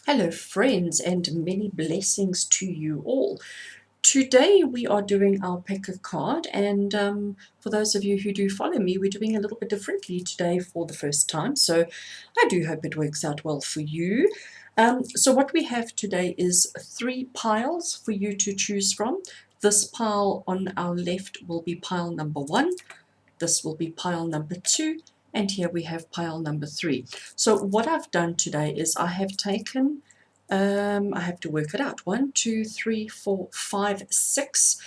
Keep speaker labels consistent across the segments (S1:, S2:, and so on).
S1: Hello friends, and many blessings to you all. Today we are doing our pick a card, and for those of you who do follow me, we're doing a little bit differently today for the first time, so I do hope it works out well for you. So what we have today is 3 piles for you to choose from. This pile on our left will be pile number 1. This will be pile number 2, and here we have pile number 3. So what I've done today is I have taken, I have to work it out, 1, 2, 3, 4, 5, 6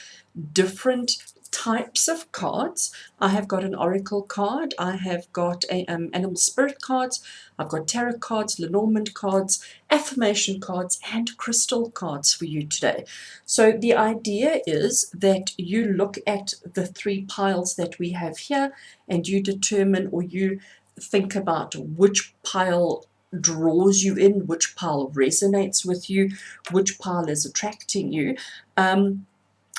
S1: different types of cards. I have got an oracle card, I have got animal spirit cards, I've got tarot cards, Lenormand cards, affirmation cards, and crystal cards for you today. So the idea is that you look at the 3 piles that we have here, and you determine, or you think about which pile draws you in, which pile resonates with you, which pile is attracting you.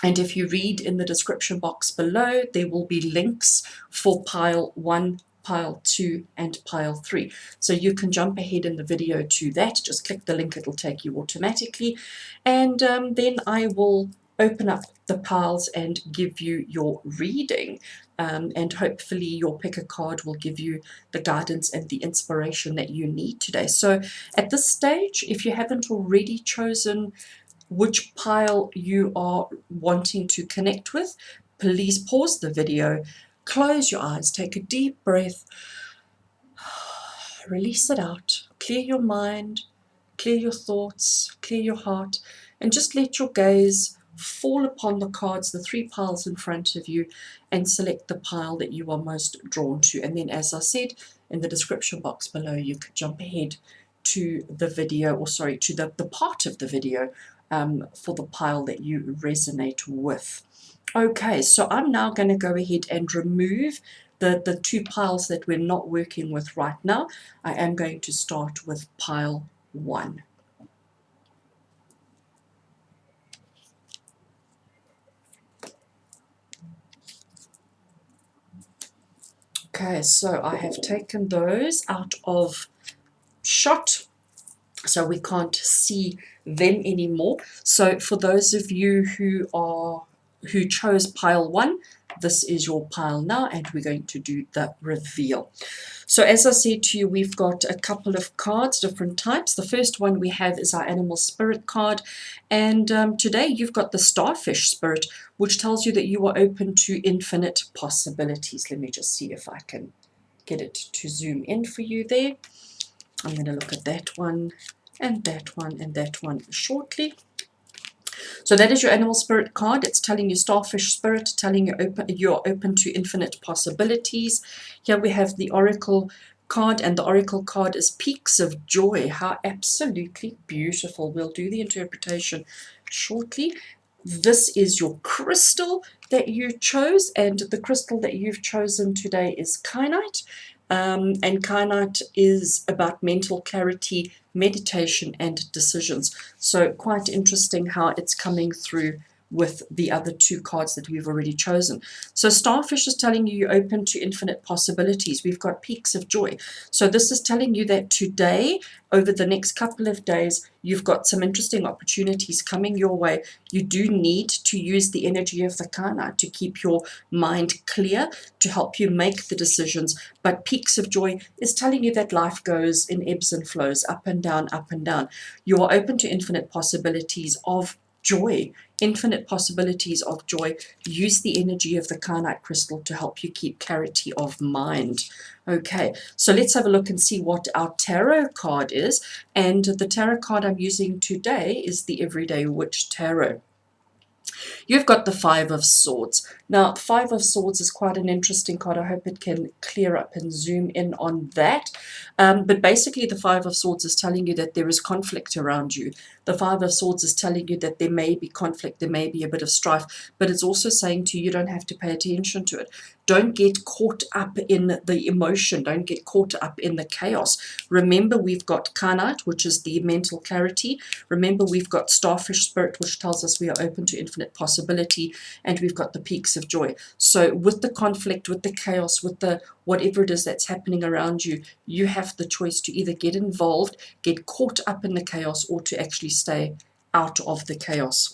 S1: And if you read in the description box below, there will be links for pile 1, pile 2, and pile 3. So you can jump ahead in the video to that. Just click the link, it'll take you automatically. And then I will open up the piles and give you your reading. And hopefully your pick a card will give you the guidance and the inspiration that you need today. So at this stage, if you haven't already chosen which pile you are wanting to connect with, please pause the video, close your eyes, take a deep breath, release it out, clear your mind, clear your thoughts, clear your heart, and just let your gaze fall upon the cards, the 3 piles in front of you, and select the pile that you are most drawn to. And then, as I said, in the description box below, you could jump ahead to the video, or sorry, to the part of the video for the pile that you resonate with. Okay, so I'm now going to go ahead and remove the 2 piles that we're not working with right now. I am going to start with pile 1. Okay, so I have taken those out of shot, so we can't see them anymore. So for those of you who chose pile 1, this is your pile now, and we're going to do the reveal. So as I said to you, we've got a couple of cards, different types. The first one we have is our animal spirit card, and today you've got the starfish spirit, which tells you that you are open to infinite possibilities. Let me just see if I can get it to zoom in for you there. I'm going to look at that one and that one and that one shortly. So that is your animal spirit card. It's telling you starfish spirit, telling you you're open to infinite possibilities. Here we have the oracle card, and the oracle card is peaks of joy. How absolutely beautiful. We'll do the interpretation shortly. This is your crystal that you chose, and the crystal that you've chosen today is kyanite. And kyanite is about mental clarity, meditation, and decisions. So quite interesting how it's coming through with the other 2 cards that we've already chosen. So starfish is telling you you're open to infinite possibilities. We've got peaks of joy. So this is telling you that today, over the next couple of days, you've got some interesting opportunities coming your way. You do need to use the energy of the kyanite to keep your mind clear, to help you make the decisions. But peaks of joy is telling you that life goes in ebbs and flows, up and down, up and down. You are open to infinite possibilities of joy, infinite possibilities of joy. Use the energy of the kyanite crystal to help you keep clarity of mind. Okay, so let's have a look and see what our tarot card is. And the tarot card I'm using today is the Everyday Witch Tarot. You've got the 5 of Swords. Now, 5 of Swords is quite an interesting card. I hope it can clear up and zoom in on that. But basically, the 5 of Swords is telling you that there is conflict around you. The 5 of Swords is telling you that there may be conflict, there may be a bit of strife, but it's also saying to you, you don't have to pay attention to it. Don't get caught up in the emotion. Don't get caught up in the chaos. Remember, we've got Kanite, which is the mental clarity. Remember, we've got Starfish Spirit, which tells us we are open to infinite possibility. And we've got the peaks of joy. So with the conflict, with the chaos, with the whatever it is that's happening around you, you have the choice to either get involved, get caught up in the chaos, or to actually stay out of the chaos.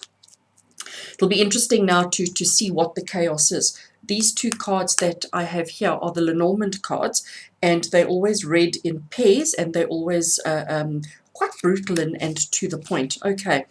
S1: It'll be interesting now to see what the chaos is. These two cards that I have here are the Lenormand cards, and they're always read in pairs, and they're always quite brutal and to the point. Okay,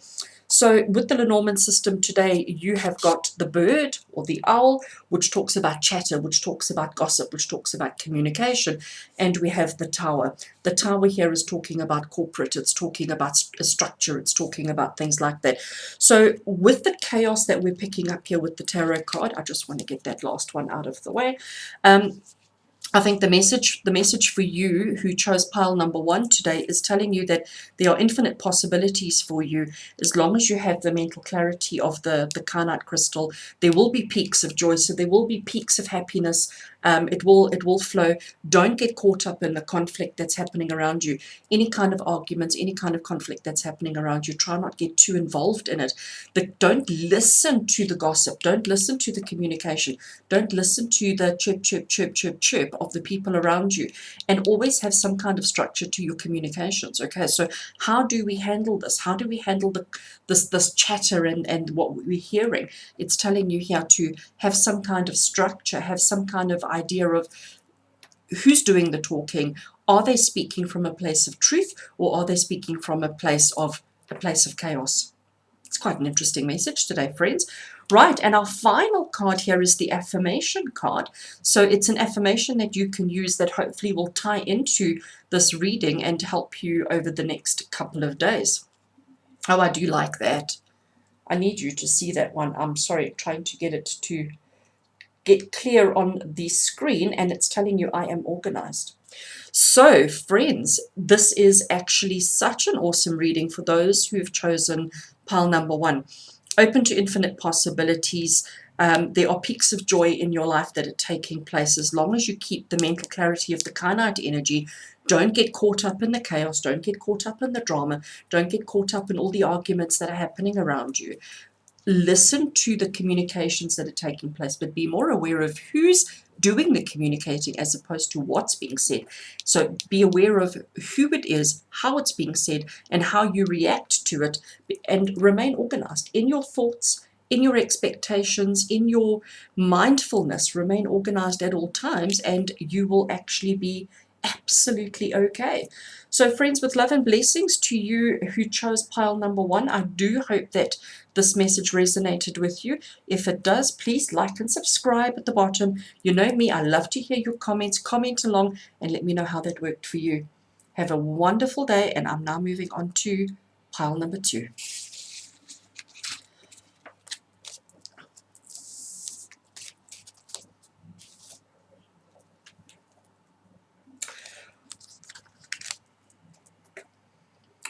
S1: so with the Lenormand system today, you have got the bird or the owl, which talks about chatter, which talks about gossip, which talks about communication, and we have the tower. The tower here is talking about corporate, it's talking about a structure, it's talking about things like that. So with the chaos that we're picking up here with the tarot card, I just want to get that last one out of the way. I think the message for you who chose pile number 1 today is telling you that there are infinite possibilities for you as long as you have the mental clarity of the Kanite crystal. There will be peaks of joy, so there will be peaks of happiness. It will flow. Don't get caught up in the conflict that's happening around you. Any kind of arguments, any kind of conflict that's happening around you, try not to get too involved in it. But don't listen to the gossip. Don't listen to the communication. Don't listen to the chirp, chirp, chirp, chirp, chirp of the people around you. And always have some kind of structure to your communications. Okay, so how do we handle this? How do we handle this chatter and what we're hearing? It's telling you here to have some kind of structure, have some kind of idea of who's doing the talking. Are they speaking from a place of truth, or are they speaking from a place of chaos? It's quite an interesting message today, friends. Right, and our final card here is the affirmation card. So it's an affirmation that you can use that hopefully will tie into this reading and help you over the next couple of days. Oh, I do like that. I need you to see that one. I'm sorry, trying to get it to get clear on the screen, and it's telling you I am organized. So friends, this is actually such an awesome reading for those who have chosen pile number 1. Open to infinite possibilities. There are peaks of joy in your life that are taking place as long as you keep the mental clarity of the Kanite energy. Don't get caught up in the chaos. Don't get caught up in the drama. Don't get caught up in all the arguments that are happening around you. Listen to the communications that are taking place, but be more aware of who's doing the communicating as opposed to what's being said. So be aware of who it is, how it's being said, and how you react to it, and remain organized in your thoughts, in your expectations, in your mindfulness. Remain organized at all times, and you will actually be absolutely okay. So friends, with love and blessings to you who chose pile number 1, I do hope that this message resonated with you. If it does, please like and subscribe at the bottom. You know me, I love to hear your comments. Comment along and let me know how that worked for you. Have a wonderful day, and I'm now moving on to pile number 2.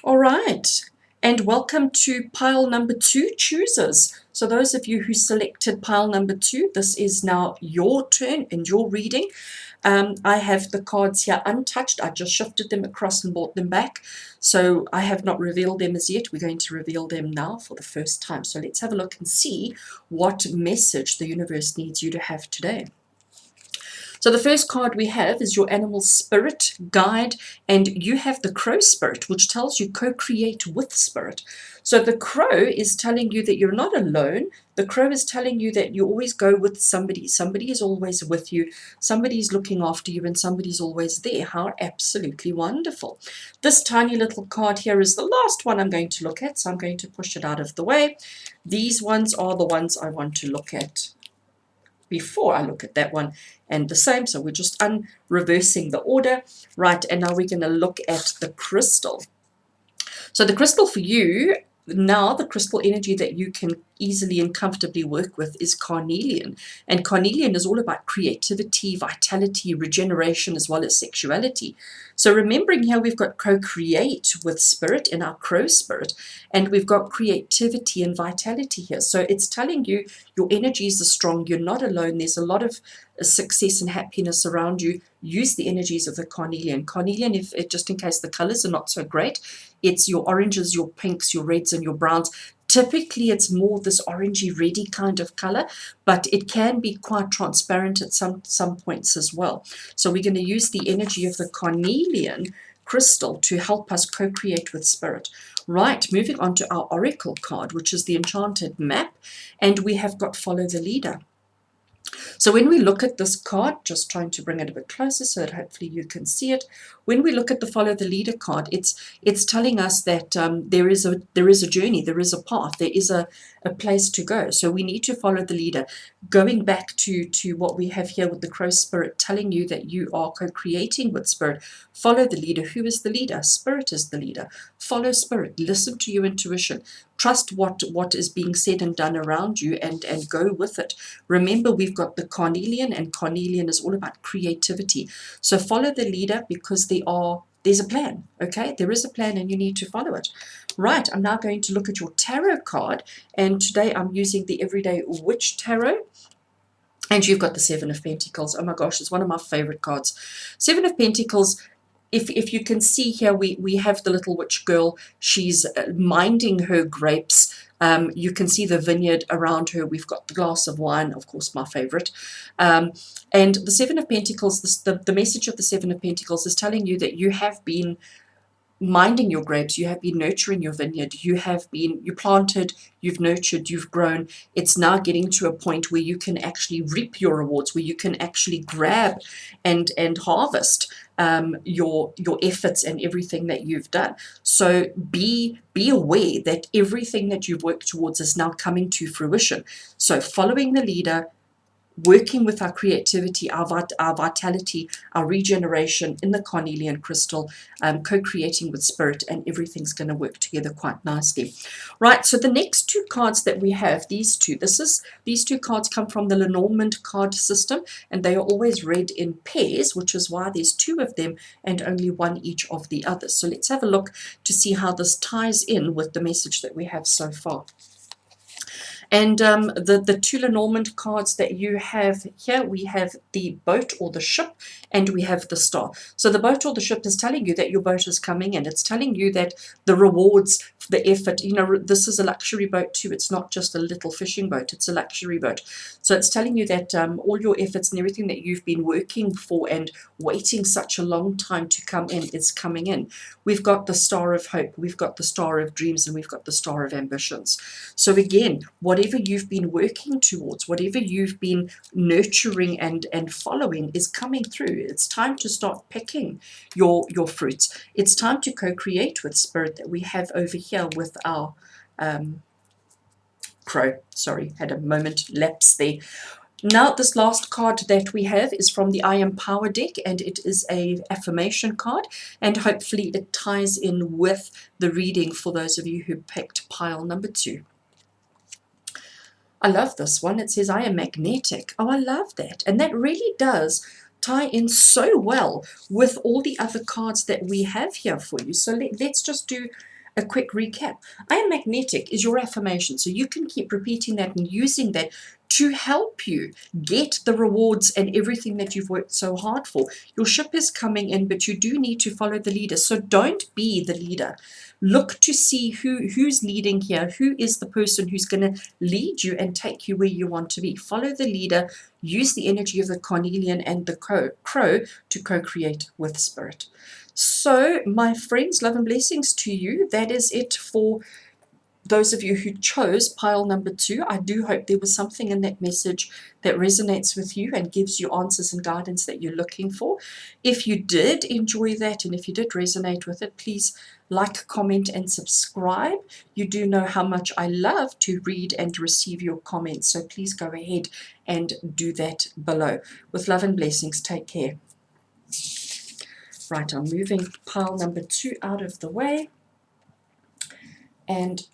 S1: All right, and welcome to pile number 2 choosers. So those of you who selected pile number 2, this is now your turn and your reading. I have the cards here untouched. I just shifted them across and brought them back. So I have not revealed them as yet. We're going to reveal them now for the first time. So let's have a look and see what message the universe needs you to have today. So the first card we have is your animal spirit guide, and you have the crow spirit, which tells you co-create with spirit. So the crow is telling you that you're not alone. The crow is telling you that you always go with somebody. Somebody is always with you. Somebody's looking after you, and somebody's always there. How absolutely wonderful. This tiny little card here is the last one I'm going to look at, so I'm going to push it out of the way. These ones are the ones I want to look at before I look at that one, and the same. So we're just reversing the order. Right, and now we're going to look at the crystal. So the crystal for you Now the crystal energy that you can easily and comfortably work with is carnelian, and carnelian is all about creativity, vitality, regeneration, as well as sexuality. So remembering here we've got co-create with spirit in our crow spirit, and we've got creativity and vitality here. So it's telling you your energies are strong, you're not alone, there's a lot of success and happiness around you. Use the energies of the carnelian. Carnelian, if just in case the colors are not so great, it's your oranges, your pinks, your reds, and your browns. Typically, it's more this orangey, reddy kind of color, but it can be quite transparent at some points as well. So we're going to use the energy of the carnelian crystal to help us co-create with spirit. Right, moving on to our oracle card, which is the Enchanted Map, and we have got Follow the Leader. So when we look at this card, just trying to bring it a bit closer so that hopefully you can see it. When we look at the Follow the Leader card, it's telling us that there is a journey, there is a path, there is a place to go. So we need to follow the leader. Going back to what we have here with the crow spirit, telling you that you are co-creating with spirit. Follow the leader. Who is the leader? Spirit is the leader. Follow spirit. Listen to your intuition. Trust what is being said and done around you, and go with it. Remember, we've got the carnelian, and carnelian is all about creativity. So follow the leader, because there's a plan, okay? There is a plan and you need to follow it. Right, I'm now going to look at your tarot card, and today I'm using the Everyday Witch Tarot. And you've got the Seven of Pentacles. Oh my gosh, it's one of my favorite cards. Seven of Pentacles, if you can see here, we have the little witch girl. She's minding her grapes. You can see the vineyard around her. We've got the glass of wine, of course, my favorite. And the Seven of Pentacles, the message of the Seven of Pentacles is telling you that you have been minding your grapes, you have been nurturing your vineyard, you planted, you've nurtured, you've grown. It's now getting to a point where you can actually reap your rewards, where you can actually grab and harvest your efforts and everything that you've done. So be aware that everything that you've worked towards is now coming to fruition. So following the leader, working with our creativity, our vitality, our regeneration in the carnelian crystal, co-creating with spirit, and everything's going to work together quite nicely. Right, so the next two cards that we have, these two cards come from the Lenormand card system, and they are always read in pairs, which is why there's two of them and only one each of the others. So let's have a look to see how this ties in with the message that we have so far. And the two Lenormand cards that you have here, we have the boat or the ship, and we have the star. So the boat or the ship is telling you that your boat is coming in. It's telling you that the rewards, the effort, this is a luxury boat too. It's not just a little fishing boat. It's a luxury boat. So it's telling you that all your efforts and everything that you've been working for and waiting such a long time to come in is coming in. We've got the star of hope. We've got the star of dreams, and we've got the star of ambitions. So again, whatever you've been working towards, whatever you've been nurturing and following is coming through. It's time to start picking your fruits. It's time to co-create with spirit that we have over here with our crow. Sorry, had a moment lapse there. Now, this last card that we have is from the I Am Power deck, and it is a affirmation card, and hopefully it ties in with the reading for those of you who picked pile number 2. I love this one. It says, I am magnetic. Oh, I love that. And that really does tie in so well with all the other cards that we have here for you. So let's just do a quick recap. I am magnetic is your affirmation. So you can keep repeating that and using that to help you get the rewards and everything that you've worked so hard for. Your ship is coming in, but you do need to follow the leader. So don't be the leader. Look to see who's leading here, who is the person who's going to lead you and take you where you want to be. Follow the leader, use the energy of the carnelian and the crow to co-create with spirit. So, my friends, love and blessings to you. That is it for those of you who chose pile number 2. I do hope there was something in that message that resonates with you and gives you answers and guidance that you're looking for. If you did enjoy that, and if you did resonate with it, please like, comment, and subscribe. You do know how much I love to read and receive your comments, so please go ahead and do that below. With love and blessings, take care. Right, I'm moving pile number 2 out of the way, and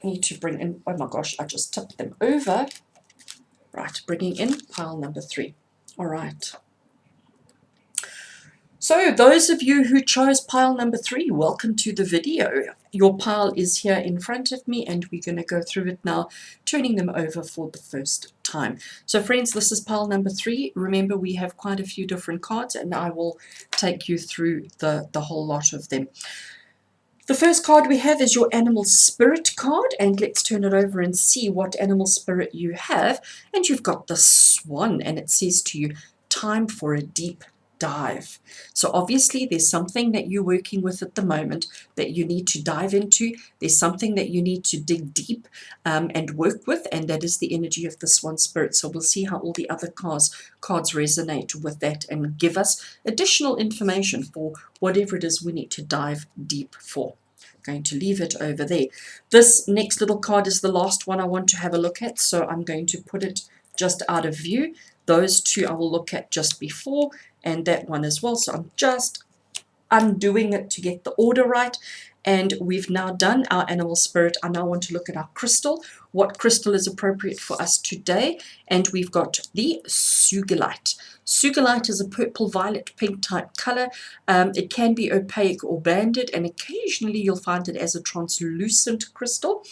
S1: I need to bring in, oh my gosh, I just tipped them over. Right, bringing in pile number 3. All right. So those of you who chose pile number 3, welcome to the video. Your pile is here in front of me and we're going to go through it now, turning them over for the first time. So friends, this is pile number 3. Remember, we have quite a few different cards and I will take you through the whole lot of them. The first card we have is your animal spirit card, and let's turn it over and see what animal spirit you have. And you've got the swan, and it says to you, time for a deep dive. So obviously there's something that you're working with at the moment that you need to dive into. There's something that you need to dig deep and work with, and that is the energy of the swan spirit. So we'll see how all the other cards resonate with that and give us additional information for whatever it is we need to dive deep for. I'm going to leave it over there. This next little card is the last one I want to have a look at, so I'm going to put it just out of view. Those two I will look at just before, and that one as well. So I'm just undoing it to get the order right. And we've now done our animal spirit. I now want to look at our crystal, what crystal is appropriate for us today. And we've got the sugilite. Sugilite is a purple, violet, pink type color. It can be opaque or banded, and occasionally you'll find it as a translucent crystal.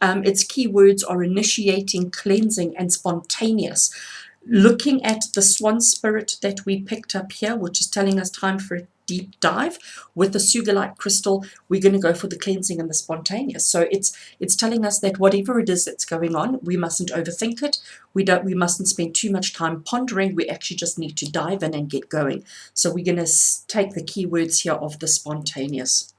S1: Its keywords are initiating, cleansing, and spontaneous. Looking at the swan spirit that we picked up here, which is telling us time for a deep dive, with the sugilite crystal, we're going to go for the cleansing and the spontaneous. So it's telling us that whatever it is that's going on, we mustn't overthink it. We mustn't spend too much time pondering. We actually just need to dive in and get going. So we're going to take the keywords here of the spontaneous.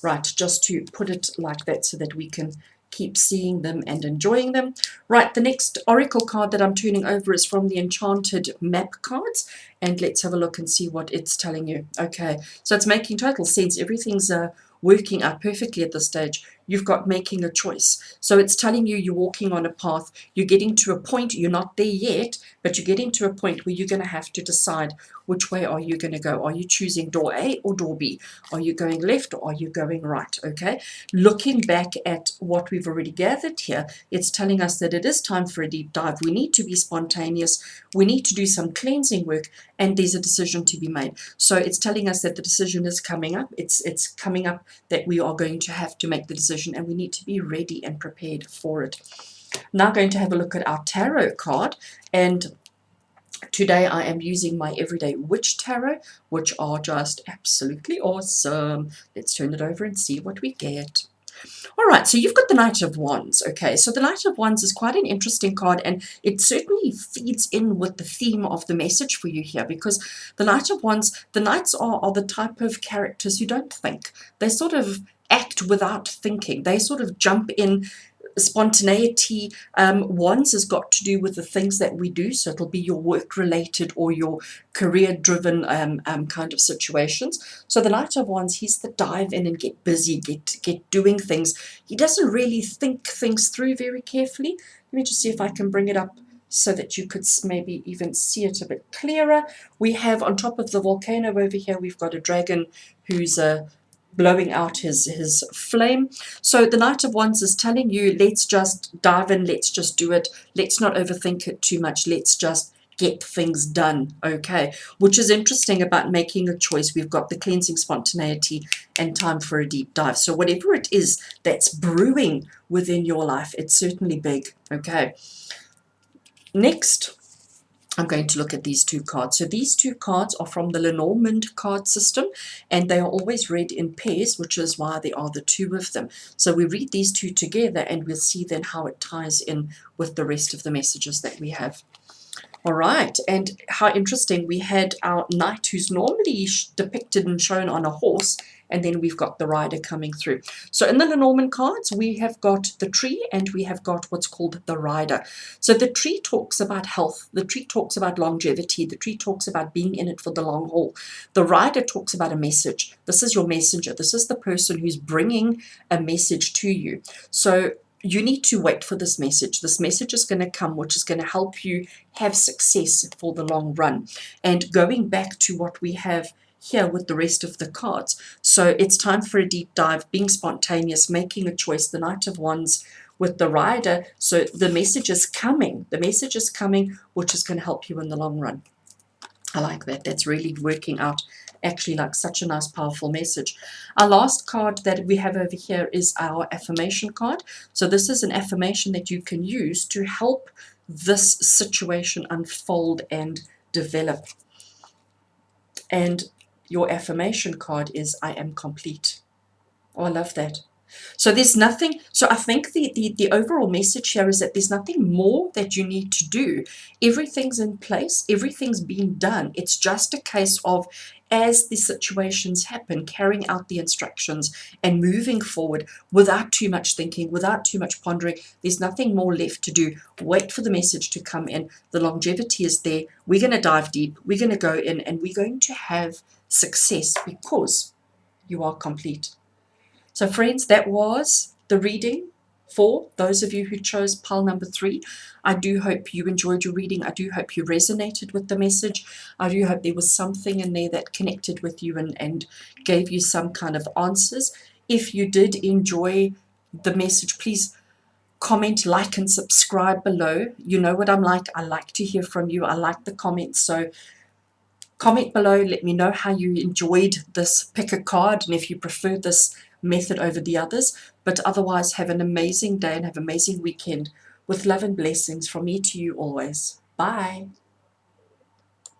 S1: Right, just to put it like that so that we can keep seeing them and enjoying them. Right, the next oracle card that I'm turning over is from the Enchanted Map cards, and let's have a look and see what it's telling you. Okay, so it's making total sense. Everything's working out perfectly at this stage. You've got making a choice. So it's telling you you're walking on a path. You're getting to a point, you're not there yet, but you're getting to a point where you're going to have to decide which way are you going to go. Are you choosing door A or door B? Are you going left or are you going right? Okay. Looking back at what we've already gathered here, it's telling us that it is time for a deep dive. We need to be spontaneous. We need to do some cleansing work, and there's a decision to be made. So it's telling us that the decision is coming up. It's coming up that we are going to have to make the decision, and we need to be ready and prepared for it. Now going to have a look at our tarot card, and today I am using my Everyday Witch Tarot, which are just absolutely awesome. Let's turn it over and see what we get. All right, so you've got the Knight of Wands. Okay, so the Knight of Wands is quite an interesting card, and it certainly feeds in with the theme of the message for you here, because the Knight of Wands, the Knights are the type of characters who don't think. They sort of act without thinking. They sort of jump in. Spontaneity, wands has got to do with the things that we do, so it'll be your work related or your career driven kind of situations. So the Knight of Wands, he's the dive in and get busy, get doing things. He doesn't really think things through very carefully. Let me just see if I can bring it up so that you could maybe even see it a bit clearer. We have on top of the volcano over here, we've got a dragon who's blowing out his flame. So the Knight of Wands is telling you, let's just dive in, let's just do it, let's not overthink it too much, let's just get things done. Okay, which is interesting about making a choice. We've got the cleansing, spontaneity, and time for a deep dive. So whatever it is that's brewing within your life, it's certainly big. Okay, next I'm going to look at these two cards. So these two cards are from the Lenormand card system, and they are always read in pairs, which is why there are the two of them. So we read these two together, and we'll see then how it ties in with the rest of the messages that we have. All right, and how interesting, we had our knight who's normally depicted and shown on a horse, and then we've got the rider coming through. So in the Lenormand cards, we have got the tree and we have got what's called the rider. So the tree talks about health, the tree talks about longevity, the tree talks about being in it for the long haul. The rider talks about a message. This is your messenger. This is the person who's bringing a message to you. So you need to wait for this message. This message is going to come, which is going to help you have success for the long run. And going back to what we have here with the rest of the cards. So it's time for a deep dive, being spontaneous, making a choice. The Knight of Wands with the Rider. So the message is coming. The message is coming, which is going to help you in the long run. I like that. That's really working out actually like such a nice, powerful message. Our last card that we have over here is our affirmation card. So this is an affirmation that you can use to help this situation unfold and develop. And your affirmation card is, I am complete. Oh, I love that. So there's nothing, so I think the overall message here is that there's nothing more that you need to do. Everything's in place, everything's been done. It's just a case of, as the situations happen, carrying out the instructions and moving forward without too much thinking, without too much pondering. There's nothing more left to do. Wait for the message to come in. The longevity is there. We're going to dive deep. We're going to go in and we're going to have success because you are complete. So friends, that was the reading for those of you who chose pile number 3. I do hope you enjoyed your reading. I do hope you resonated with the message. I do hope there was something in there that connected with you and gave you some kind of answers. If you did enjoy the message, please comment, like, and subscribe below. You know what I'm like. I like to hear from you. I like the comments. So comment below. Let me know how you enjoyed this pick a card and if you prefer this method over the others. But otherwise, have an amazing day and have an amazing weekend with love and blessings from me to you always. Bye.